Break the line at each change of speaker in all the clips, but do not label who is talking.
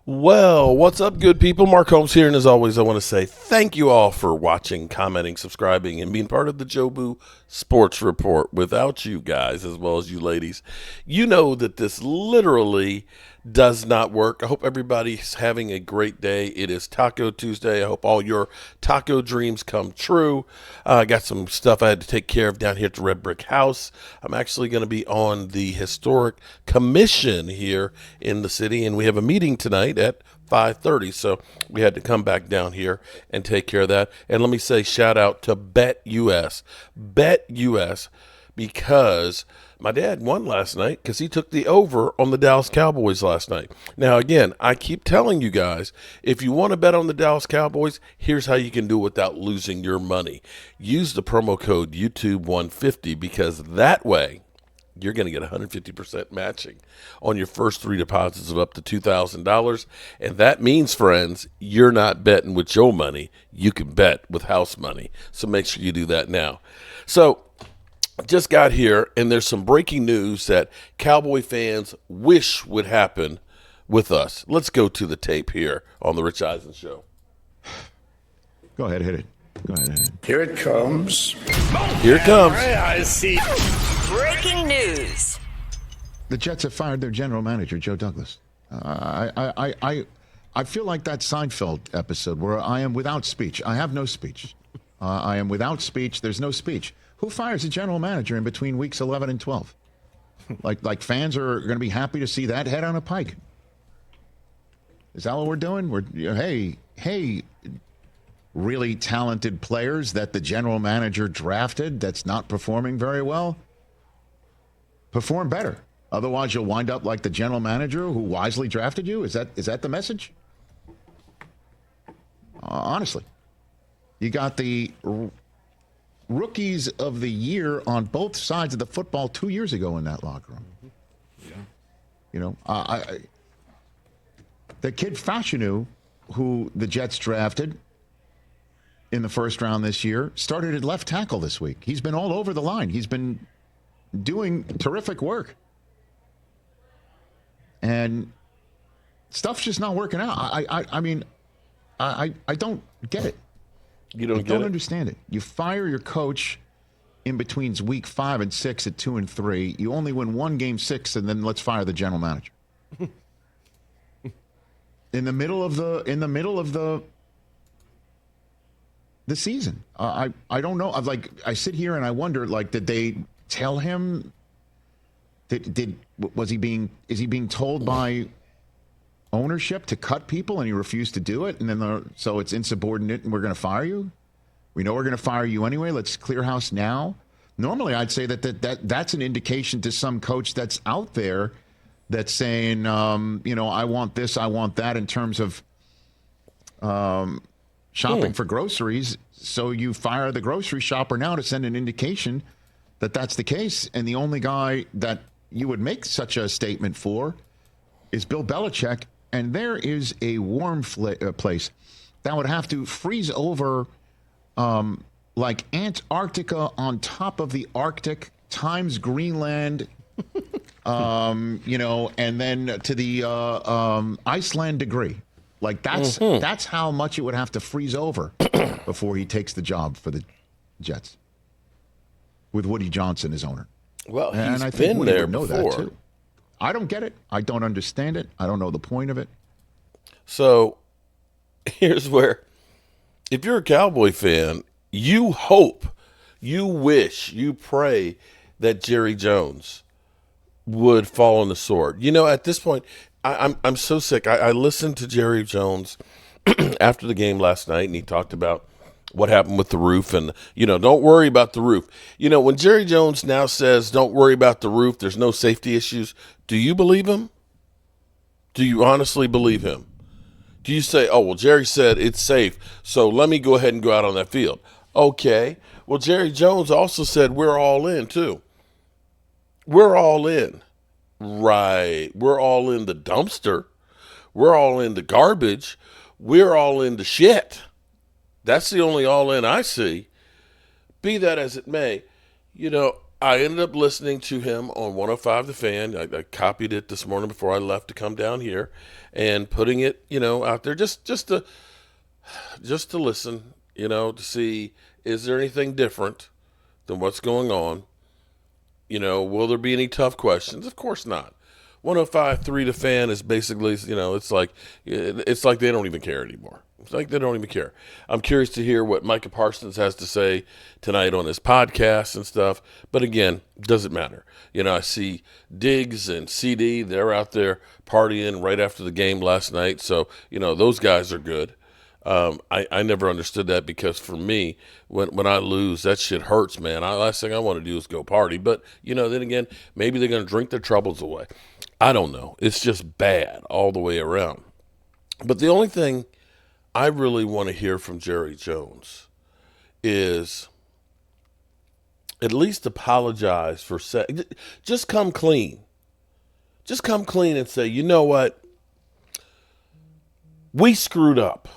Well, what's up, good people? Mark Holmes here, and as always, I want to say thank you all for watching, commenting, subscribing, and being part of the Jobu Sports Report. Without you guys, as well as you ladies, you know that this literally does not work. I hope everybody's having a great day. It is Taco Tuesday. I hope all your taco dreams come true. I got some stuff I had to take care of down here at the Red Brick House. I'm actually going to be on the Historic Commission here in the city, and we have a meeting tonight at 5:30, so we had to come back down here and take care of that. And let me say shout out to BetUS, because my dad won last night because he took the over on the Dallas Cowboys last night. Now, again, I keep telling you guys, if you want to bet on the Dallas Cowboys, here's how you can do it without losing your money. Use the promo code YouTube150, because that way you're going to get 150% matching on your first three deposits of up to $2,000. And that means, friends, you're not betting with your money. You can bet with house money. So make sure you do that now. So just got here, and there's some breaking news that Cowboy fans wish would happen with us. Let's go to the tape here on the Rich Eisen Show.
Go ahead, hit it. Go ahead, hit it.
Here it comes.
Here it comes.
I see.
Breaking news.
The Jets have fired their general manager, Joe Douglas. I feel like that Seinfeld episode where I am without speech. I have no speech. I am without speech. There's no speech. Who fires a general manager in between weeks 11 and 12? Like fans are going to be happy to see that head on a pike. Is that what we're doing? Hey, really talented players that the general manager drafted that's not performing very well, perform better. Otherwise, you'll wind up like the general manager who wisely drafted you. Is that the message? Honestly, you got the rookies of the year on both sides of the football 2 years ago in that locker room. Yeah. You know, the kid Fashanu, who the Jets drafted in the first round this year, started at left tackle this week. He's been all over the line. He's been doing terrific work. And stuff's just not working out. I mean, I don't get it.
You don't get
don't
it?
understand it. You fire your coach in between week 5 and 6 at 2 and 3. You only win one game 6, and then let's fire the general manager. in the middle of the season. I don't know. I sit here and I wonder, did they tell him? Is he being told by ownership to cut people and he refused to do it? And then so it's insubordinate and we're going to fire you? We know we're going to fire you anyway. Let's clear house now. Normally, I'd say that's an indication to some coach that's out there that's saying, I want this, I want that in terms of shopping for groceries. So you fire the grocery shopper now to send an indication that that's the case. And the only guy that you would make such a statement for is Bill Belichick. And there is a warm place that would have to freeze over like Antarctica on top of the Arctic times Greenland, and then to the Iceland degree. Like that's how much it would have to freeze over before he takes the job for the Jets with Woody Johnson as owner.
Well,
and
he's
I think
been
Woody
there
would know
before.
that too. I don't get it. I don't understand it. I don't know the point of it.
So here's where, if you're a Cowboy fan, you hope, you wish, you pray that Jerry Jones would fall on the sword. You know, at this point, I'm so sick. I listened to Jerry Jones after the game last night, and he talked about what happened with the roof and, don't worry about the roof. When Jerry Jones now says, don't worry about the roof, there's no safety issues, do you believe him? Do you honestly believe him? Do you say, oh, well, Jerry said it's safe, so let me go ahead and go out on that field? Okay. Well, Jerry Jones also said we're all in, too. We're all in. Right. We're all in the dumpster. We're all in the garbage. We're all in the shit. That's the only all in I see. Be that as it may, I ended up listening to him on 105 The Fan. I copied it this morning before I left to come down here, and putting it, out there just to listen, to see, is there anything different than what's going on? Will there be any tough questions? Of course not. 105.3 The Fan is basically, it's like they don't even care anymore. It's like they don't even care. I'm curious to hear what Micah Parsons has to say tonight on his podcast and stuff. But again, doesn't matter. I see Diggs and CD, they're out there partying right after the game last night. So, those guys are good. I never understood that, because for me, when I lose, that shit hurts, man. Last thing I want to do is go party. But, then again, maybe they're going to drink their troubles away. I don't know. It's just bad all the way around. But the only thing I really want to hear from Jerry Jones is at least apologize for just come clean. Just come clean and say, you know what? We screwed up.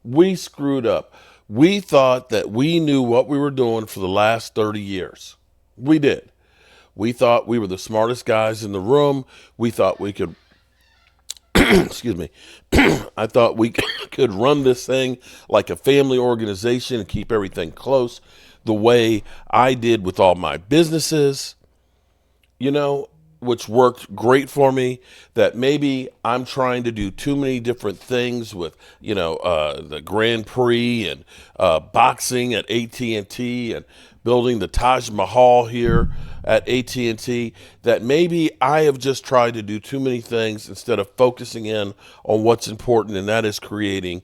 We screwed up. We thought that we knew what we were doing for the last 30 years. We did. We thought we were the smartest guys in the room. We thought we could, excuse me, I thought we could run this thing like a family organization and keep everything close the way I did with all my businesses, which worked great for me. That maybe I'm trying to do too many different things with, the Grand Prix and boxing at AT&T and building the Taj Mahal here at AT&T, that maybe I have just tried to do too many things instead of focusing in on what's important, and that is creating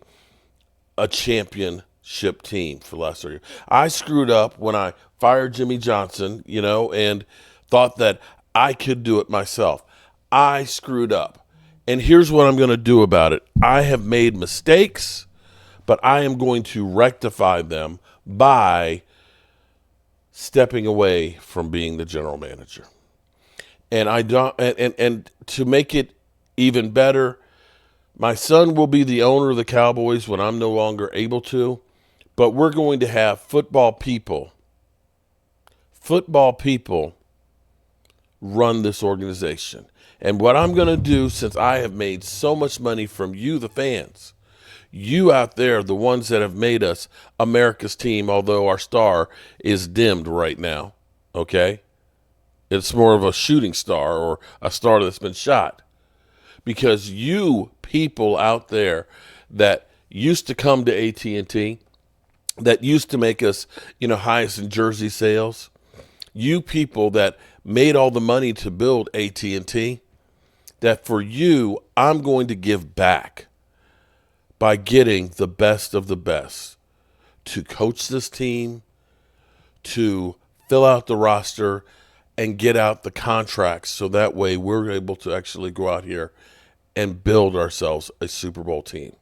a championship team for the last 30 years. I screwed up when I fired Jimmy Johnson, and thought that I could do it myself. I screwed up. And here's what I'm going to do about it. I have made mistakes, but I am going to rectify them by stepping away from being the general manager. And I don't and to make it even better, my son will be the owner of the Cowboys when I'm no longer able to, but we're going to have football people run this organization. And what I'm going to do, since I have made so much money from you, the fans, you out there, the ones that have made us America's team, although our star is dimmed right now, okay? It's more of a shooting star or a star that's been shot. Because you people out there that used to come to AT&T, that used to make us, highest in jersey sales, you people that made all the money to build AT&T, that for you, I'm going to give back by getting the best of the best to coach this team, to fill out the roster, and get out the contracts so that way we're able to actually go out here and build ourselves a Super Bowl team.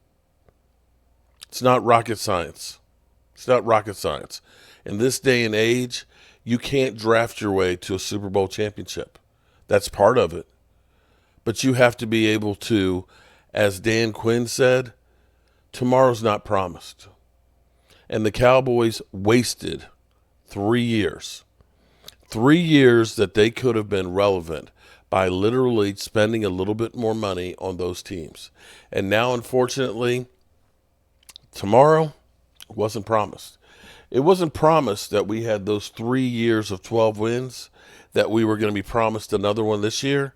It's not rocket science. It's not rocket science. In this day and age, you can't draft your way to a Super Bowl championship. That's part of it. But you have to be able to, as Dan Quinn said, tomorrow's not promised. And the Cowboys wasted 3 years. 3 years that they could have been relevant by literally spending a little bit more money on those teams. And now, unfortunately, tomorrow wasn't promised. It wasn't promised that we had those 3 years of 12 wins, that we were going to be promised another one this year.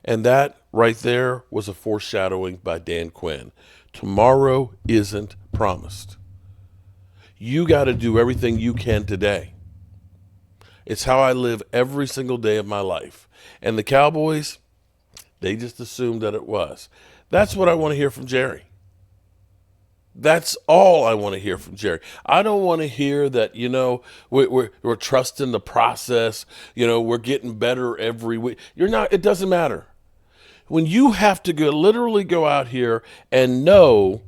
And that right there was a foreshadowing by Dan Quinn. Tomorrow isn't promised. You got to do everything you can today. It's how I live every single day of my life. And the Cowboys, they just assumed that it was. That's what I want to hear from Jerry. That's all I want to hear from Jerry. I don't want to hear that, we're trusting the process. We're getting better every week. You're not. It doesn't matter. When you have to literally go out here and know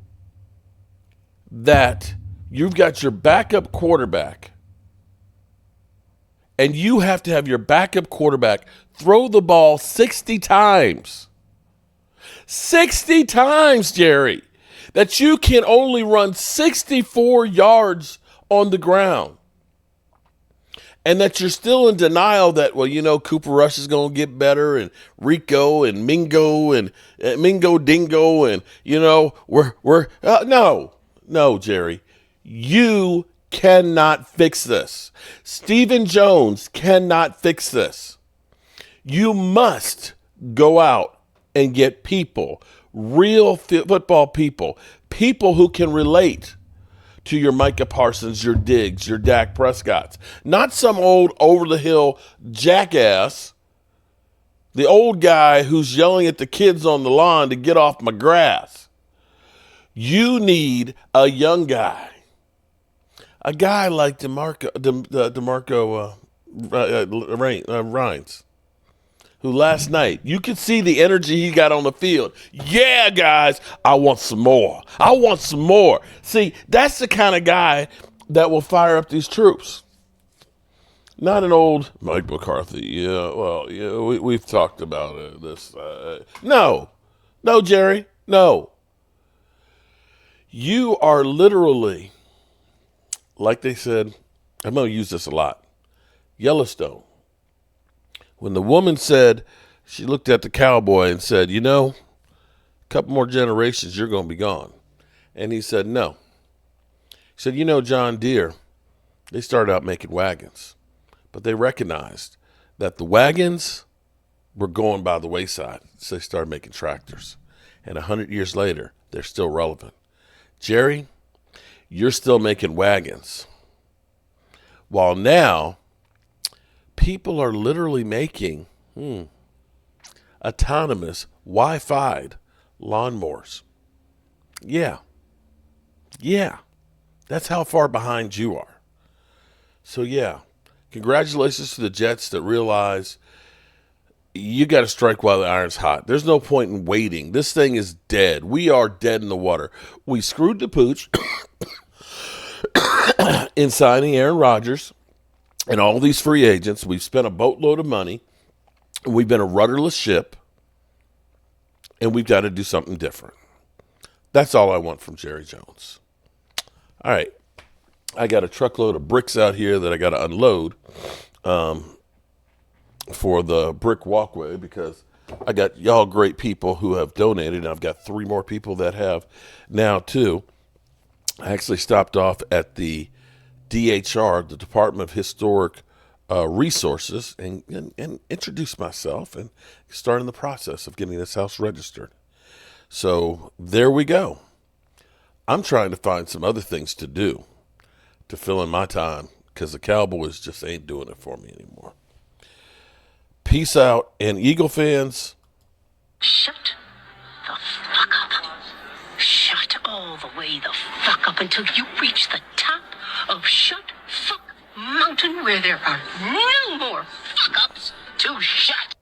that you've got your backup quarterback, and you have to have your backup quarterback throw the ball 60 times. 60 times, Jerry. That you can only run 64 yards on the ground. And that you're still in denial that, well, Cooper Rush is going to get better, and Rico and Mingo and Mingo Dingo, and, no, Jerry. You cannot fix this. Stephen Jones cannot fix this. You must go out and get people, real football people who can relate to your Micah Parsons, your Diggs, your Dak Prescotts. Not some old over-the-hill jackass, the old guy who's yelling at the kids on the lawn to get off my grass. You need a young guy. A guy like DeMarco Ryans, who last night, you could see the energy he got on the field. Yeah, guys, I want some more. I want some more. See, that's the kind of guy that will fire up these troops. Not an old Mike McCarthy. Yeah, well, we've talked about this. No, Jerry, no. You are literally, like they said, I'm going to use this a lot, Yellowstone. When the woman said, she looked at the cowboy and said, a couple more generations, you're going to be gone. And he said, no. He said, John Deere, they started out making wagons, but they recognized that the wagons were going by the wayside. So they started making tractors. And 100 years later, they're still relevant. Jerry, you're still making wagons. While now, people are literally making autonomous, Wi-Fi'd lawnmowers. Yeah. That's how far behind you are. So, yeah, congratulations to the Jets that realize you got to strike while the iron's hot. There's no point in waiting. This thing is dead. We are dead in the water. We screwed the pooch in signing Aaron Rodgers and all these free agents. We've spent a boatload of money. We've been a rudderless ship. And we've got to do something different. That's all I want from Jerry Jones. All right. I got a truckload of bricks out here that I got to unload for the brick walkway because I got y'all great people who have donated, and I've got 3 more people that have now too. I actually stopped off at the DHR, the Department of Historic Resources, and introduced myself and starting the process of getting this house registered. So there we go. I'm trying to find some other things to do to fill in my time because the Cowboys just ain't doing it for me anymore. Peace out. And Eagle fans,
shut the fuck up. Shut all the way the fuck up until you reach the top of Shut Fuck Mountain where there are no more fuck ups to shut.